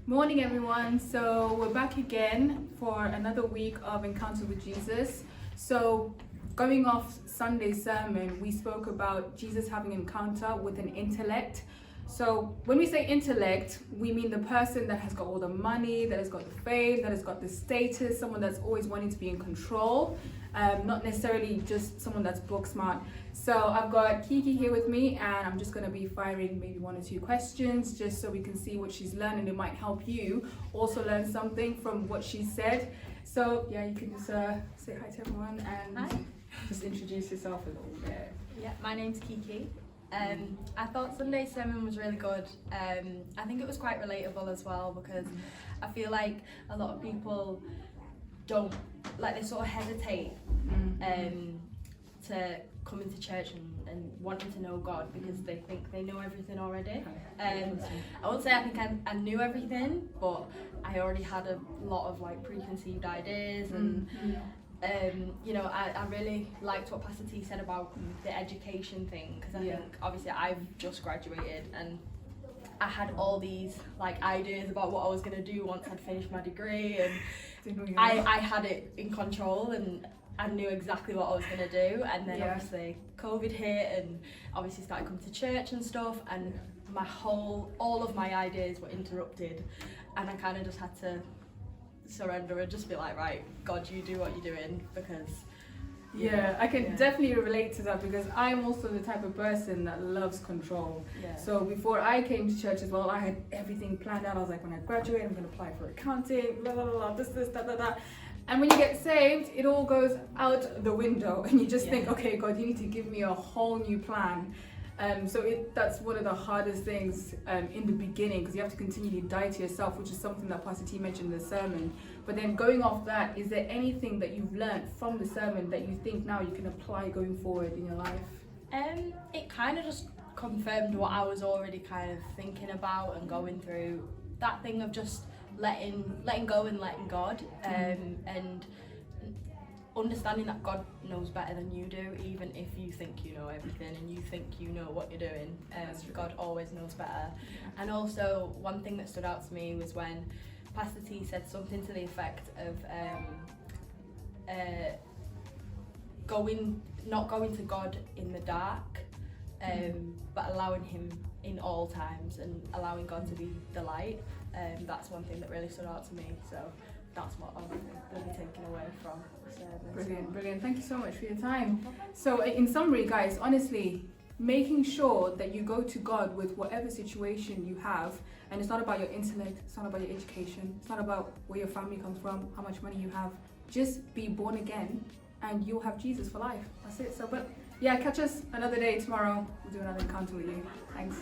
Morning everyone. So we're back again for another week of Encounter with Jesus. So going off Sunday's sermon, we spoke about Jesus having an encounter with an intellect. So when we say intellect, we mean the person that has got all the money, that has got the fame, that has got the status, someone that's always wanting to be in control, not necessarily just someone that's book smart. So I've got Kiki here with me, and I'm just going to be firing maybe one or two questions just so we can see what she's learned, and it might help you also learn something from what she said. So yeah, you can just say hi to everyone and Hi. just introduce yourself a little bit. Yeah, my name's Kiki. I thought Sunday's sermon was really good. I think it was quite relatable as well, because I feel like a lot of people they sort of hesitate to come into church and wanting to know God because they think they know everything already. I won't say I think I knew everything, but I already had a lot of preconceived ideas and I really liked what Pastor T said about the education thing, because I think obviously I've just graduated and I had all these ideas about what I was going to do once I'd finished my degree, and I had it in control and I knew exactly what I was going to do. And then obviously COVID hit and obviously started coming to church and stuff, and all of my ideas were interrupted, and I kind of just had to surrender and just be like, right, God, you do what you're doing, because I can definitely relate to that, because I'm also the type of person that loves control. So before I came to church as well, I had everything planned out. I was like, when I graduate, I'm going to apply for accounting, blah blah blah, this that. And when you get saved, it all goes out the window, and you just think, okay, God, you need to give me a whole new plan. That's one of the hardest things in the beginning, because you have to continually die to yourself, which is something that Pastor T mentioned in the sermon. But then going off that, is there anything that you've learned from the sermon that you think now you can apply going forward in your life? It kind of just confirmed what I was already kind of thinking about and going through, that thing of just letting go and letting God, and understanding that God knows better than you do, even if you think you know everything and you think you know what you're doing. God always knows better. And also, one thing that stood out to me was when Pastor T said something to the effect of not going to God in the dark, but allowing Him in all times and allowing God to be the light. That's one thing that really stood out to me. So that's what I'm going to be taking away from the sermon. Brilliant. Thank you so much for your time. So in summary, guys, honestly, making sure that you go to God with whatever situation you have, and it's not about your intellect, it's not about your education, it's not about where your family comes from, how much money you have. Just be born again and you'll have Jesus for life. That's it. So, but yeah, catch us another day tomorrow. We'll do another encounter with you. Thanks.